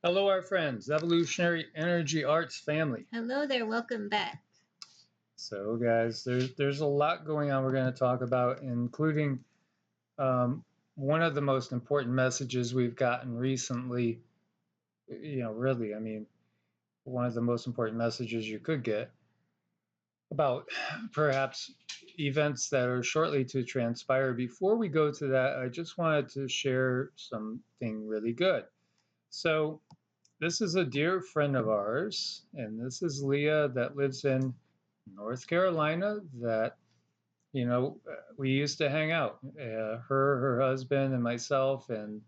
Hello, our friends, Evolutionary Energy Arts family. Hello there, welcome back. So, guys, there's a lot going on we're going to talk about, including one of the most important messages we've gotten recently. Really, I mean, one of the most important messages you could get about perhaps events that are shortly to transpire. Before we go to that, I just wanted to share something really good. So, this is a dear friend of ours, and this is Leah that lives in North Carolina. That we used to hang out. Her husband, and myself, and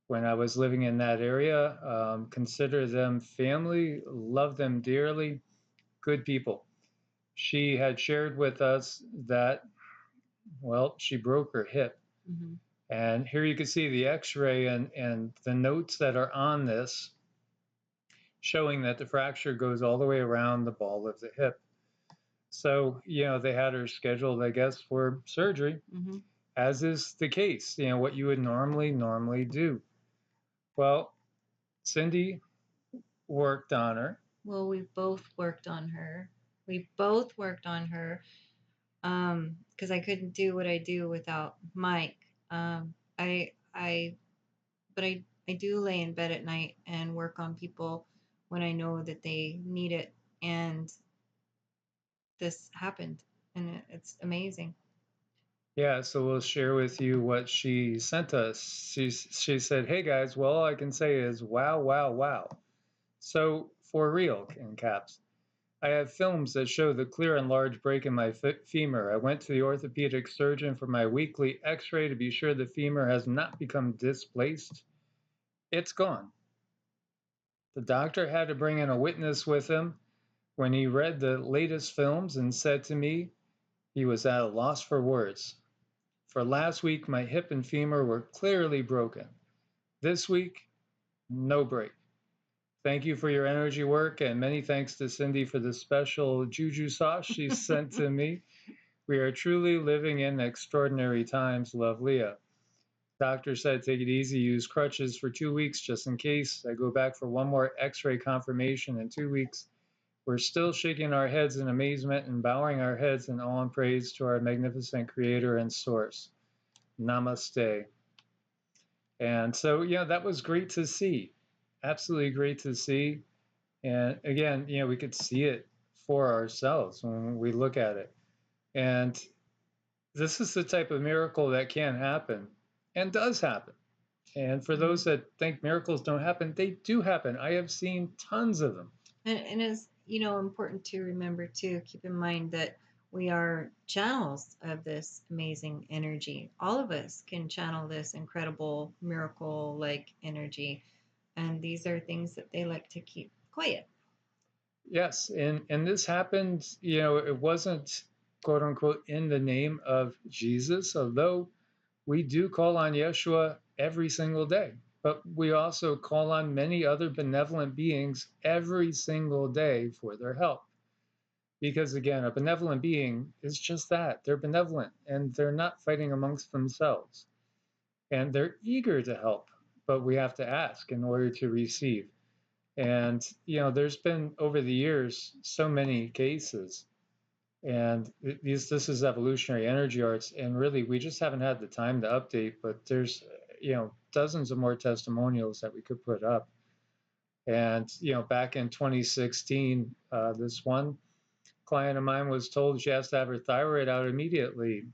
when I was living in that area, consider them family, love them dearly, good people. She had shared with us that, well, she broke her hip. Mm-hmm. And here you can see the x-ray and the notes that are on this showing that the fracture goes all the way around the ball of the hip. So, they had her scheduled, I guess, for surgery, Mm-hmm. as is the case, what you would normally do. Well, Cindy worked on her. Well, we both worked on her. Because I couldn't do what I do without Mike. I but I do lay in bed at night and work on people when I know that they need it, and this happened, and it's amazing. Yeah, so we'll share with you what she sent us. She said, "Hey guys, well, all I can say is wow, wow, wow." So for real, in caps. I have films that show the clear and large break in my femur. I went to the orthopedic surgeon for my weekly x-ray to be sure the femur has not become displaced. It's gone. The doctor had to bring in a witness with him when he read the latest films and said to me he was at a loss for words. For last week, my hip and femur were clearly broken. This week, no break. Thank you for your energy work, and many thanks to Cindy for the special juju sauce she sent to me. We are truly living in extraordinary times. Love, Leah. Doctor said take it easy, use crutches for 2 weeks just in case. I go back for one more x-ray confirmation in 2 weeks. We're still shaking our heads in amazement and bowing our heads in awe and praise to our magnificent creator and source. Namaste. And so, that was great to see. Absolutely great to see. And again, we could see it for ourselves when we look at it. And this is the type of miracle that can happen and does happen. And for those that think miracles don't happen, they do happen. I have seen tons of them. And it's important to remember too, keep in mind that we are channels of this amazing energy. All of us can channel this incredible miracle like energy, and these are things that they like to keep quiet. Yes, and this happened, it wasn't quote unquote in the name of Jesus, although we do call on Yeshua every single day, but we also call on many other benevolent beings every single day for their help. Because again, a benevolent being is just that. They're benevolent and they're not fighting amongst themselves. And they're eager to help, but we have to ask in order to receive. And, there's been over the years so many cases. And this is evolutionary energy arts. And really, we just haven't had the time to update, but there's, dozens of more testimonials that we could put up. And, back in 2016, this one client of mine was told she has to have her thyroid out immediately.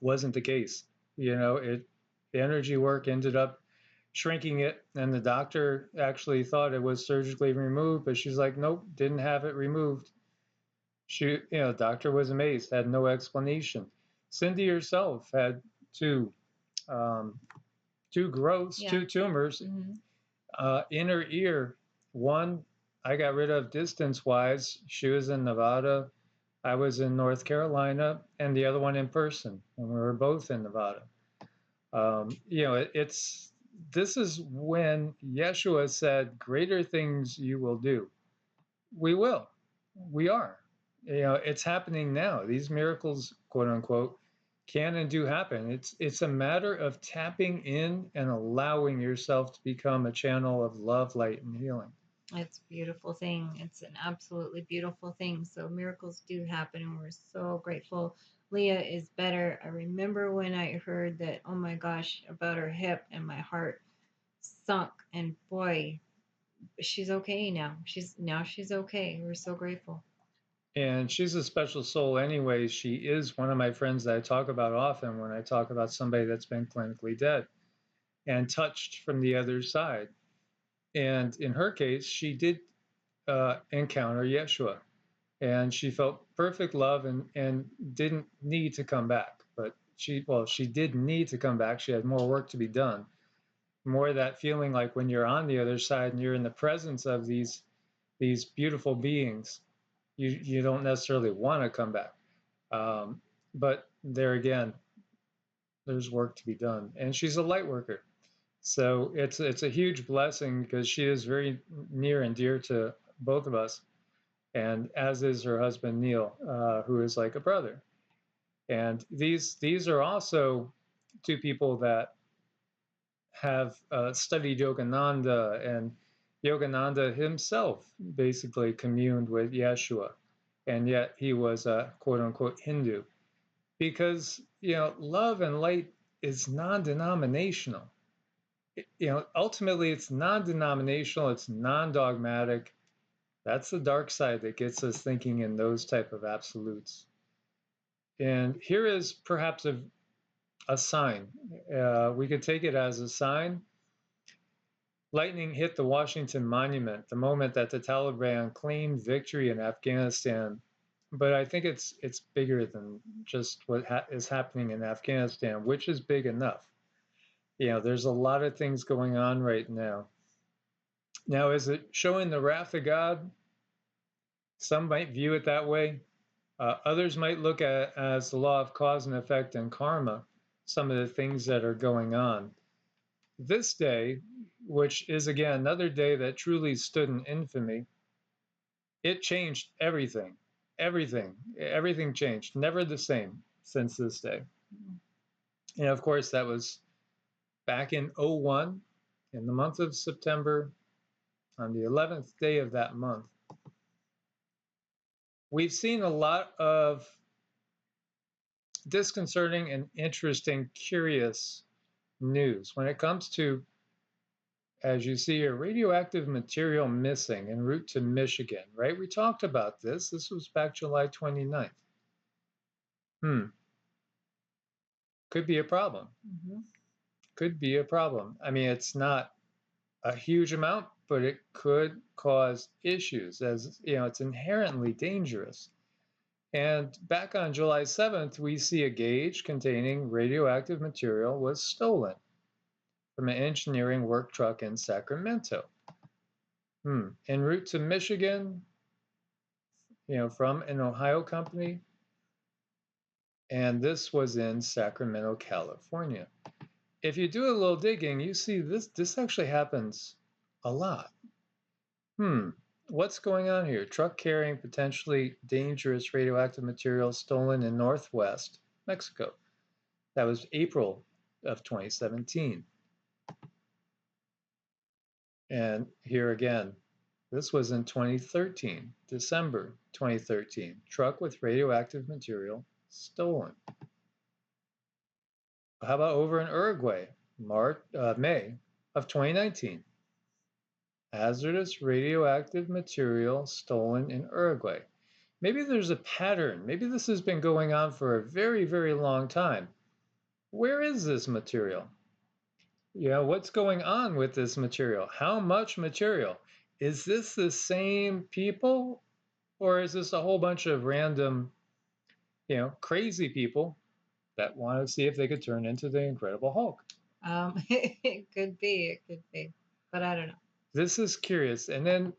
Wasn't the case. The energy work ended up shrinking it, and the doctor actually thought it was surgically removed, but she's like, nope, didn't have it removed. The doctor was amazed, had no explanation. Cindy herself had two growths, two tumors in her ear. One I got rid of distance wise. She was in Nevada, I was in North Carolina, and the other one in person, and we were both in Nevada. This is when Yeshua said, greater things you will do. We are. It's happening now. These miracles, quote unquote, can and do happen. It's a matter of tapping in and allowing yourself to become a channel of love, light, and healing. It's a beautiful thing. It's an absolutely beautiful thing. So miracles do happen, and we're so grateful. Leah is better. I remember when I heard that, oh my gosh, about her hip, and my heart sunk. And boy, she's okay now. She's okay. We're so grateful. And she's a special soul anyway. She is one of my friends that I talk about often when I talk about somebody that's been clinically dead and touched from the other side. And in her case, she did encounter Yeshua, and she felt perfect love and didn't need to come back. But she did need to come back. She had more work to be done. More of that feeling like when you're on the other side and you're in the presence of these beautiful beings, you don't necessarily want to come back. But there again, there's work to be done, and she's a light worker. So it's a huge blessing because she is very near and dear to both of us, and as is her husband Neil, who is like a brother. And these are also two people that have studied Yogananda, and Yogananda himself basically communed with Yeshua, and yet he was a quote unquote Hindu because love and light is non-denominational. Ultimately it's non-denominational, it's non-dogmatic. That's the dark side that gets us thinking in those type of absolutes. And here is perhaps a sign. We could take it as a sign. Lightning hit the Washington Monument the moment that the Taliban claimed victory in Afghanistan. But I think it's bigger than just what is happening in Afghanistan, which is big enough. There's a lot of things going on right now. Now, is it showing the wrath of God? Some might view it that way. Others might look at it as the law of cause and effect and karma, some of the things that are going on. This day, which is again another day that truly stood in infamy, it changed everything. Everything changed. Never the same since this day. And of course, that was back in 01, in the month of September, on the 11th day of that month. We've seen a lot of disconcerting and interesting, curious news when it comes to, as you see here, radioactive material missing en route to Michigan, right? We talked about this. This was back July 29th. Could be a problem. Could be a problem. I mean, it's not a huge amount, but it could cause issues, as it's inherently dangerous. And back on July 7th, we see a gauge containing radioactive material was stolen from an engineering work truck in Sacramento. En route to Michigan, from an Ohio company. And this was in Sacramento, California. If you do a little digging, you see this actually happens a lot. What's going on here? Truck carrying potentially dangerous radioactive material stolen in Northwest Mexico. That was April of 2017. And here again, this was in 2013, December 2013. Truck with radioactive material stolen. How about over in Uruguay, May of 2019? Hazardous radioactive material stolen in Uruguay. Maybe there's a pattern. Maybe this has been going on for a very, very long time. Where is this material? What's going on with this material? How much material? Is this the same people? Or is this a whole bunch of random, crazy people that want to see if they could turn into the Incredible Hulk? It could be, but I don't know. This is curious. And then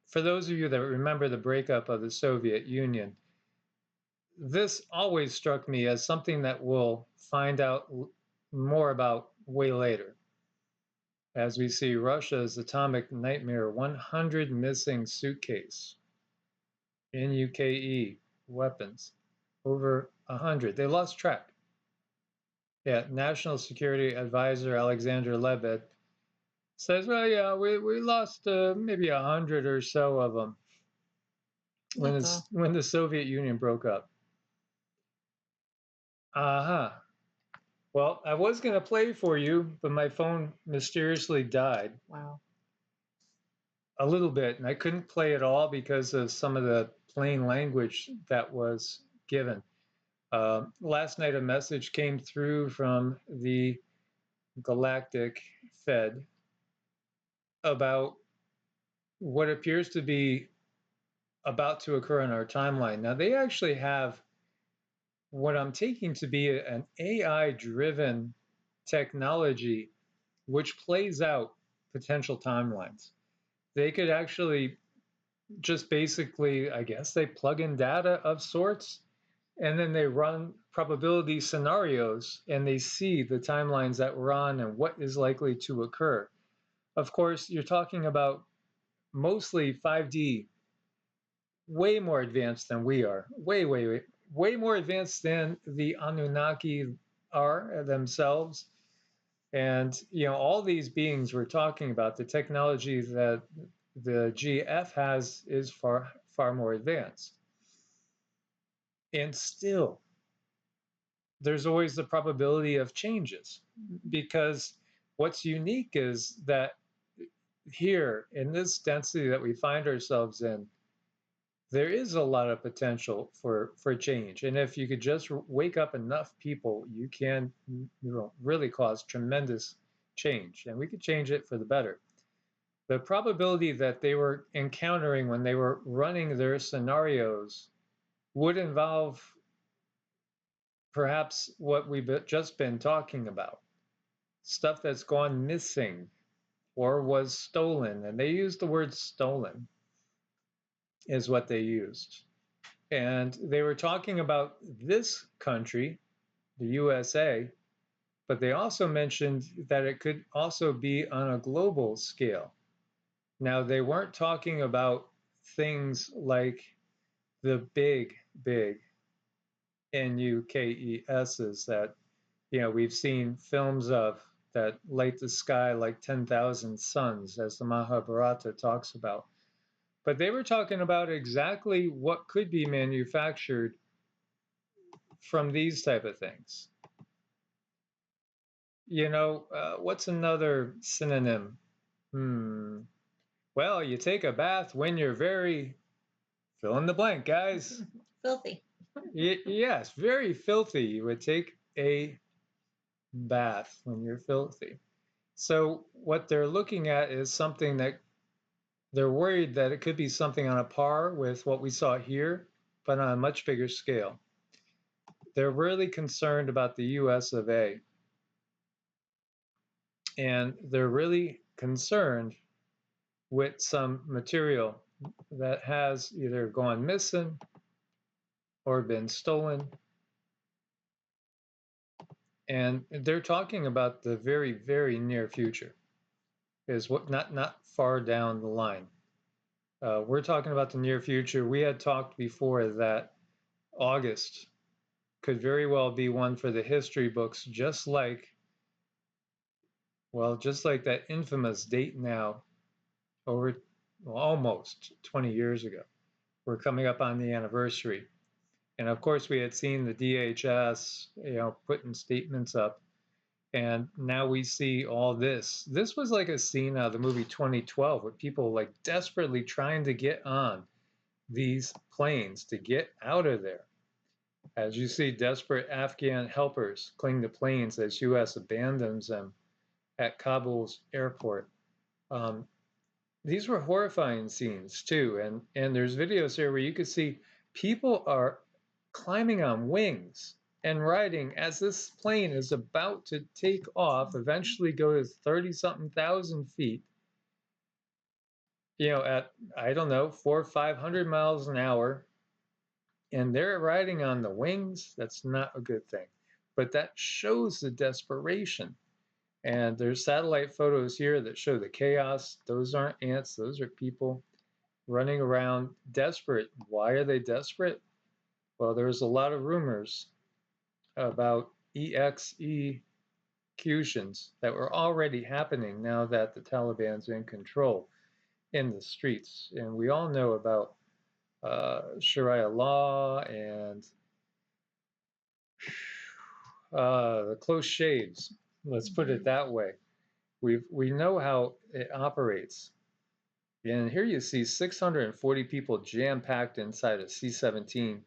for those of you that remember the breakup of the Soviet Union, this always struck me as something that we'll find out more about way later. As we see Russia's atomic nightmare 100 missing suitcase, NUKE weapons, over 100. They lost track. Yeah, National Security Advisor Alexander Lebed says, well, yeah, we lost maybe 100 or so of them That's all. when the Soviet Union broke up. Uh-huh. Well, I was going to play for you, but my phone mysteriously died. Wow. A little bit, and I couldn't play it all because of some of the plain language that was given. Last night, a message came through from the Galactic Fed about what appears to be about to occur in our timeline. Now, they actually have what I'm taking to be an AI driven technology which plays out potential timelines. They could actually just basically, I guess, they plug in data of sorts and then they run probability scenarios and they see the timelines that we're on and what is likely to occur. Of course, you're talking about mostly 5D, way more advanced than we are, way more advanced than the Anunnaki are themselves. And all these beings we're talking about, the technology that the GF has is far more advanced. And still, there's always the probability of changes, because what's unique is that here in this density that we find ourselves in, there is a lot of potential for change. And if you could just wake up enough people, you can really cause tremendous change, and we could change it for the better. The probability that they were encountering when they were running their scenarios would involve perhaps what we've just been talking about, stuff that's gone missing or was stolen. And they used the word stolen, is what they used. And they were talking about this country, the USA, but they also mentioned that it could also be on a global scale. Now, they weren't talking about things like the big NUKESs that we've seen films of, that light the sky like 10,000 suns, as the Mahabharata talks about. But they were talking about exactly what could be manufactured from these type of things. What's another synonym? Well, you take a bath when you're very, fill in the blank, guys. Filthy. Yes, very filthy. You would take a bath when you're filthy. So what they're looking at is something that they're worried that it could be something on a par with what we saw here, but on a much bigger scale. They're really concerned about the US of A. And they're really concerned with some material that has either gone missing or been stolen. And they're talking about the very, very near future, is what, not far down the line. We're talking about the near future. We had talked before that August could very well be one for the history books, just like that infamous date now, almost 20 years ago. We're coming up on the anniversary. And of course, we had seen the DHS, putting statements up. And now we see all this. This was like a scene out of the movie 2012, with people like desperately trying to get on these planes to get out of there. As you see, desperate Afghan helpers cling to planes as U.S. abandons them at Kabul's airport. These were horrifying scenes too, and there's videos here where you could see people are climbing on wings and riding as this plane is about to take off, eventually go to 30-something thousand feet, at, I don't know, 400 or 500 miles an hour, and they're riding on the wings. That's not a good thing, but that shows the desperation. And there's satellite photos here that show the chaos. Those aren't ants, those are people running around desperate. Why are they desperate? Well, there's a lot of rumors about executions that were already happening now that the Taliban's in control in the streets. And we all know about Sharia law and the close shaves. Let's put it that way. We know how it operates. And here you see 640 people jam-packed inside a C-17.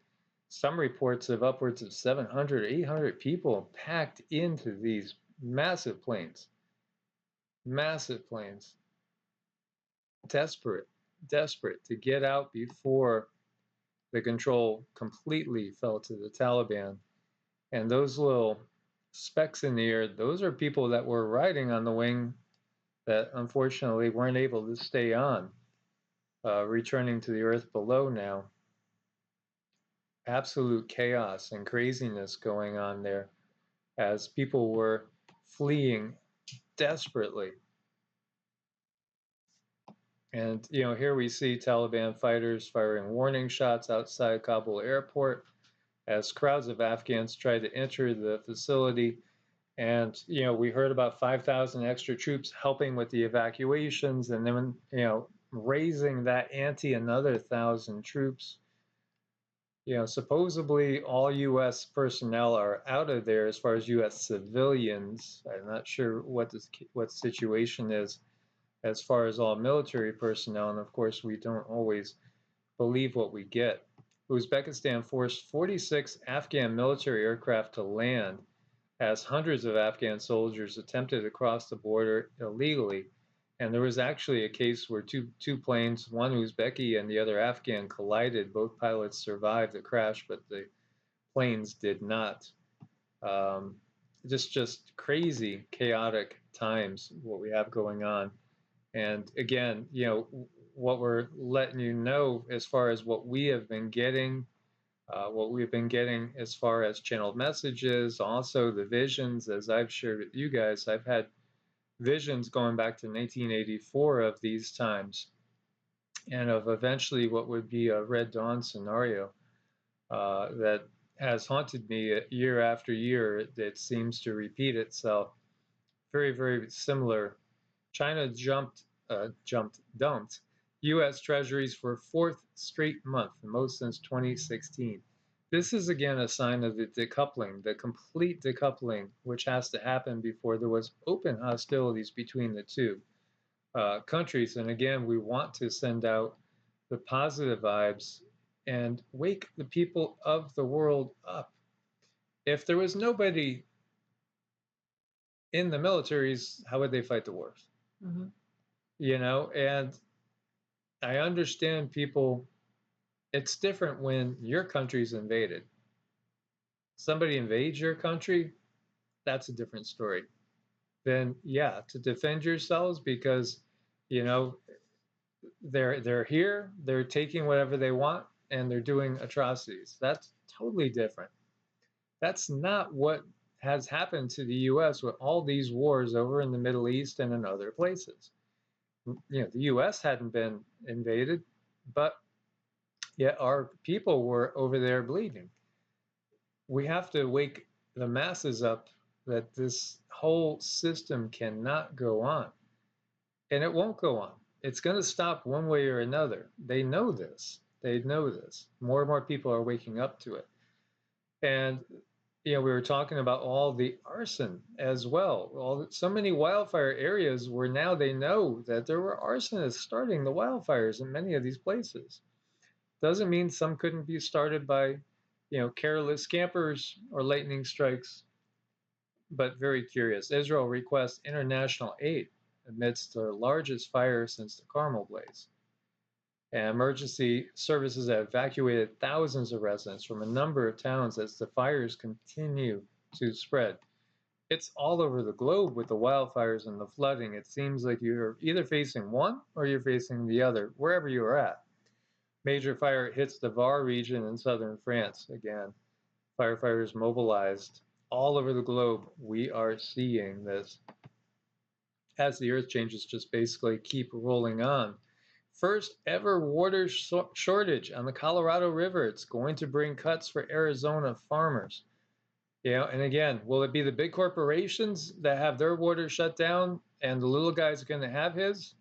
Some reports of upwards of 700, 800 people packed into these massive planes. Massive planes. Desperate to get out before the control completely fell to the Taliban. And those little specks in the air, those are people that were riding on the wing that unfortunately weren't able to stay on, returning to the earth below now. Absolute chaos and craziness going on there as people were fleeing desperately. And, here we see Taliban fighters firing warning shots outside Kabul airport as crowds of Afghans tried to enter the facility. And, we heard about 5,000 extra troops helping with the evacuations, and then, raising that ante another 1,000 troops. Supposedly all U.S. personnel are out of there as far as U.S. civilians. I'm not sure what the situation is as far as all military personnel, and of course we don't always believe what we get. Uzbekistan forced 46 Afghan military aircraft to land as hundreds of Afghan soldiers attempted to cross the border illegally. And there was actually a case where two planes, one Uzbeki and the other Afghan, collided. Both pilots survived the crash, but the planes did not. Just crazy, chaotic times, what we have going on. And again, what we're letting you know as far as what we have been getting, what we've been getting as far as channeled messages, also the visions, as I've shared with you guys. I've had visions going back to 1984 of these times and of eventually what would be a Red Dawn scenario that has haunted me year after year. It seems to repeat itself. Very, very similar. China dumped U.S. treasuries for a fourth straight month, the most since 2016. This is again a sign of the decoupling, the complete decoupling, which has to happen before there was open hostilities between the two countries. And again, we want to send out the positive vibes and wake the people of the world up. If there was nobody in the militaries, how would they fight the wars? Mm-hmm. And I understand people, it's different when your country's invaded. Somebody invades your country, that's a different story. Then yeah, to defend yourselves because, they're here, they're taking whatever they want, and they're doing atrocities. That's totally different. That's not what has happened to the US with all these wars over in the Middle East and in other places. The US hadn't been invaded, but yet our people were over there bleeding. We have to wake the masses up that this whole system cannot go on. And it won't go on. It's going to stop one way or another. They know this. They know this. More and more people are waking up to it. And we were talking about all the arson as well. So many wildfire areas where now they know that there were arsonists starting the wildfires in many of these places. Doesn't mean some couldn't be started by, careless campers or lightning strikes, but very curious. Israel requests international aid amidst the largest fire since the Carmel blaze. And emergency services have evacuated thousands of residents from a number of towns as the fires continue to spread. It's all over the globe with the wildfires and the flooding. It seems like you're either facing one or you're facing the other, wherever you are at. Major fire hits the Var region in southern France again. Firefighters mobilized all over the globe. We are seeing this as the earth changes just basically keep rolling on. First ever water shortage on the Colorado River. It's going to bring cuts for Arizona farmers. And again, will it be the big corporations that have their water shut down and the little guy's going to have his?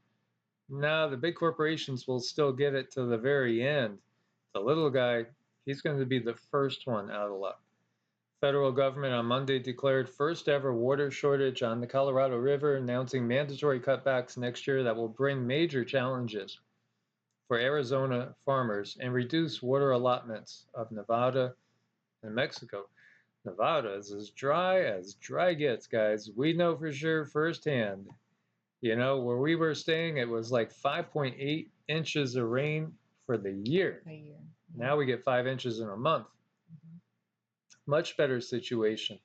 No, the big corporations will still get it to the very end. The little guy, he's going to be the first one out of luck. Federal government on Monday declared first ever water shortage on the Colorado River, announcing mandatory cutbacks next year that will bring major challenges for Arizona farmers and reduce water allotments of Nevada and Mexico. Nevada is as dry gets, guys. We know for sure firsthand. Where we were staying, it was like 5.8 inches of rain for the year. A year. Now we get 5 inches in a month. Much better situation.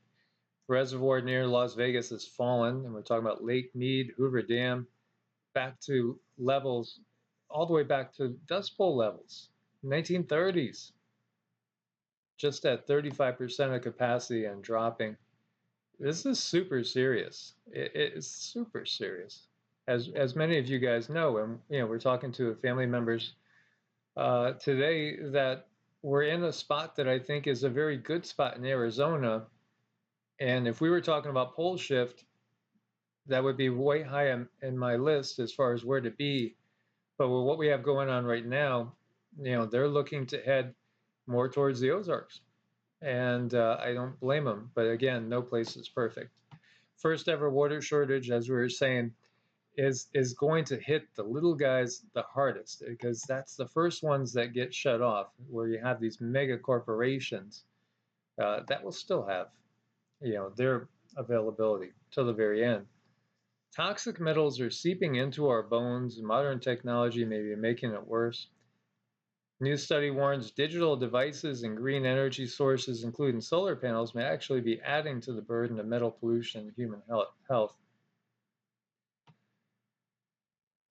Reservoir near Las Vegas has fallen, and we're talking about Lake Mead, Hoover Dam, back to levels, all the way back to Dust Bowl levels, 1930s, just at 35% of capacity and dropping. This is super serious. It is super serious, as many of you guys know, and we're talking to family members today that we're in a spot that I think is a very good spot in Arizona. And if we were talking about pole shift, that would be way high in my list as far as where to be. But with what we have going on right now, they're looking to head more towards the Ozarks. And I don't blame them. But again, no place is perfect. First ever water shortage, as we were saying, is going to hit the little guys the hardest, because that's the first ones that get shut off, where you have these mega corporations that will still have their availability till the very end. Toxic metals are seeping into our bones, and modern technology may be making it worse. New study warns digital devices and green energy sources, including solar panels, may actually be adding to the burden of metal pollution in human health.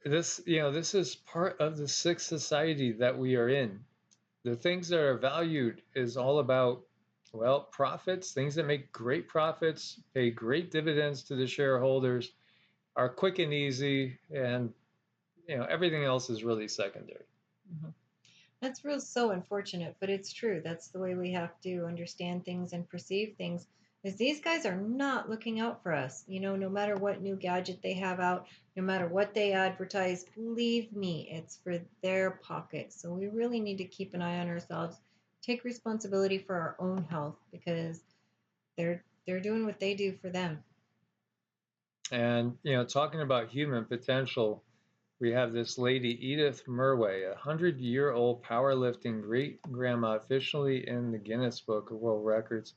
This is part of the sick society that we are in. The things that are valued is all about, well, profits, things that make great profits, pay great dividends to the shareholders, are quick and easy, and everything else is really secondary. Mm-hmm. That's real so unfortunate, but it's true. That's the way we have to understand things and perceive things. Is these guys are not looking out for us. No matter what new gadget they have out, no matter what they advertise, believe me, it's for their pocket. So we really need to keep an eye on ourselves, take responsibility for our own health, because they're doing what they do for them. And talking about human potential, we have this lady, Edith Murway, 100-year-old powerlifting great-grandma, officially in the Guinness Book of World Records.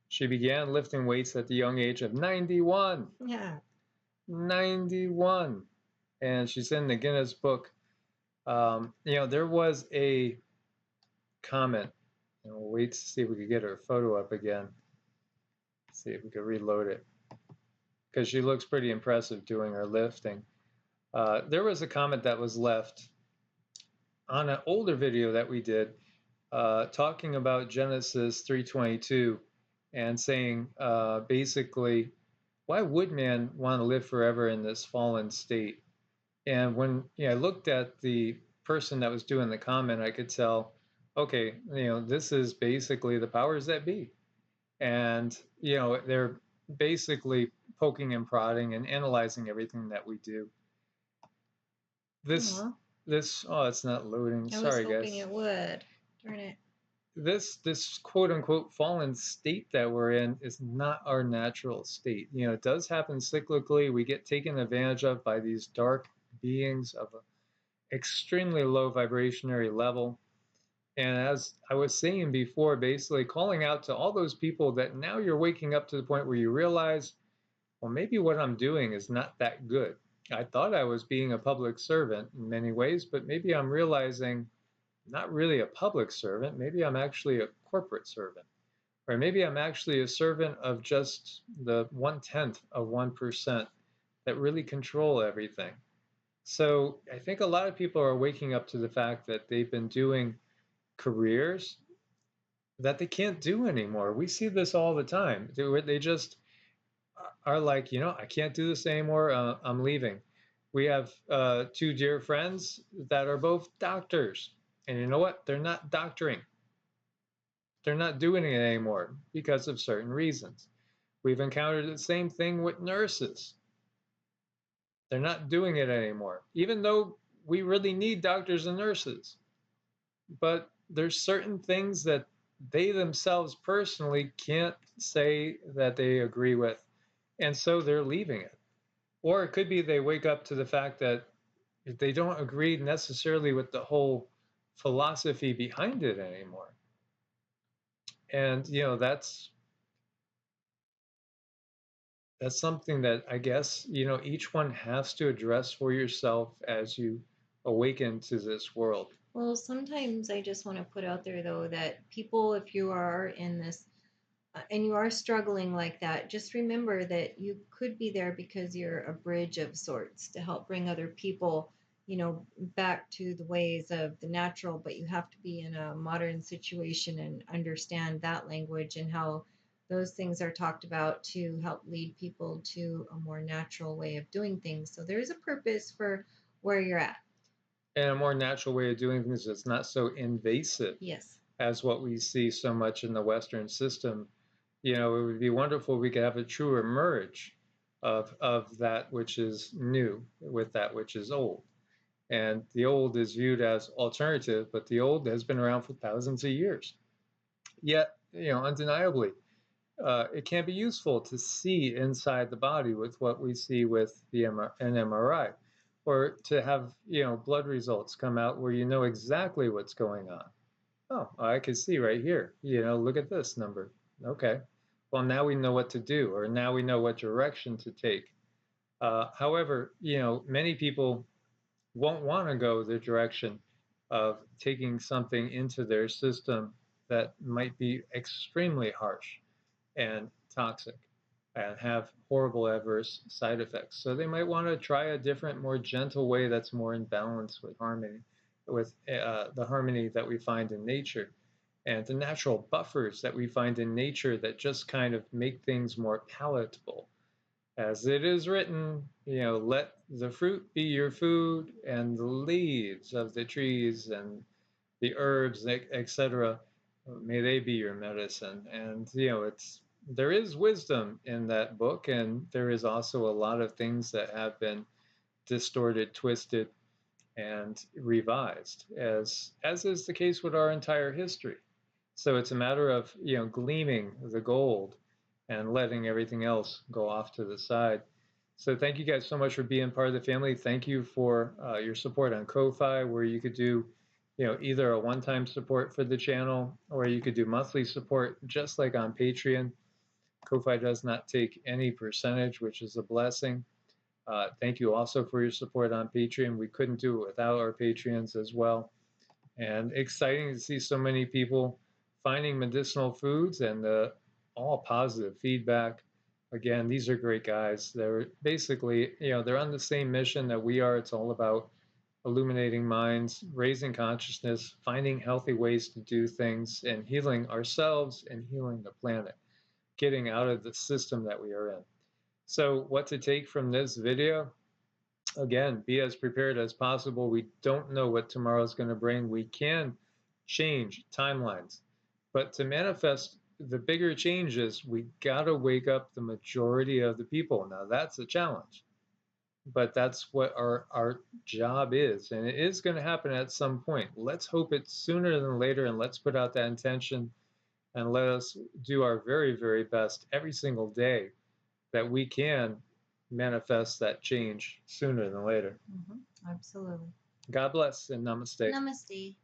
She began lifting weights at the young age of 91. Yeah. 91. And she's in the Guinness Book. There was a comment. We'll wait to see if we could get her photo up again. See if we could reload it, because she looks pretty impressive doing her lifting. There was a comment that was left on an older video that we did, talking about Genesis 3:22 and saying basically, why would man want to live forever in this fallen state? And when I looked at the person that was doing the comment, I could tell, okay, this is basically the powers that be. And they're basically poking and prodding and analyzing everything that we do. This it's not loading. Sorry, guys. I was hoping it would. Darn it. This quote unquote fallen state that we're in is not our natural state. It does happen cyclically. We get taken advantage of by these dark beings of an extremely low vibrationary level. And as I was saying before, basically calling out to all those people that now you're waking up to the point where you realize, well, maybe what I'm doing is not that good. I thought I was being a public servant in many ways, but maybe I'm realizing I'm not really a public servant. Maybe I'm actually a corporate servant. Or maybe I'm actually a servant of just the 1/10 of 1% that really control everything. So I think a lot of people are waking up to the fact that they've been doing careers that they can't do anymore. We see this all the time. They just are like, I can't do this anymore. I'm leaving. We have two dear friends that are both doctors. And you know what? They're not doctoring. They're not doing it anymore because of certain reasons. We've encountered the same thing with nurses. They're not doing it anymore, even though we really need doctors and nurses. But there's certain things that they themselves personally can't say that they agree with, and so they're leaving it. Or it could be they wake up to the fact that they don't agree necessarily with the whole philosophy behind it anymore. And that's something that I guess each one has to address for yourself as you awaken to this world. Well, sometimes I just want to put out there, though, that people, if you are in this and you are struggling like that, just remember that you could be there because you're a bridge of sorts to help bring other people, back to the ways of the natural. But you have to be in a modern situation and understand that language and how those things are talked about to help lead people to a more natural way of doing things. So there's a purpose for where you're at. And a more natural way of doing things that's not so invasive Yes. as what we see so much in the Western system. It would be wonderful if we could have a truer merge of that which is new with that which is old. And the old is viewed as alternative, but the old has been around for thousands of years. Yet, undeniably, it can be useful to see inside the body with what we see with an MRI, or to have blood results come out where you know exactly what's going on. Oh, I can see right here. Look at this number. Okay. Well, now we know what to do, or now we know what direction to take. However, many people won't want to go the direction of taking something into their system that might be extremely harsh and toxic and have horrible adverse side effects. So they might want to try a different, more gentle way that's more in balance with harmony, with the harmony that we find in nature and the natural buffers that we find in nature that just kind of make things more palatable. As it is written, let the fruit be your food and the leaves of the trees and the herbs, etc. May they be your medicine. And there is wisdom in that book, and there is also a lot of things that have been distorted, twisted, and revised, as is the case with our entire history. So it's a matter of gleaming the gold and letting everything else go off to the side. So thank you guys so much for being part of the family. Thank you for your support on Ko-Fi, where you could do either a one-time support for the channel or you could do monthly support, just like on Patreon. Ko-Fi does not take any percentage, which is a blessing. Thank you also for your support on Patreon. We couldn't do it without our Patreons as well. And exciting to see so many people finding medicinal foods and all positive feedback. Again, these are great guys. They're basically, they're on the same mission that we are. It's all about illuminating minds, raising consciousness, finding healthy ways to do things, and healing ourselves and healing the planet, getting out of the system that we are in. So what to take from this video? Again, be as prepared as possible. We don't know what tomorrow is going to bring. We can change timelines, but to manifest the bigger changes, we got to wake up the majority of the people. Now, that's a challenge, but that's what our job is, and it is going to happen at some point. Let's hope it's sooner than later, and let's put out that intention and let us do our very, very best every single day that we can manifest that change sooner than later. Absolutely. God bless and namaste. Namaste.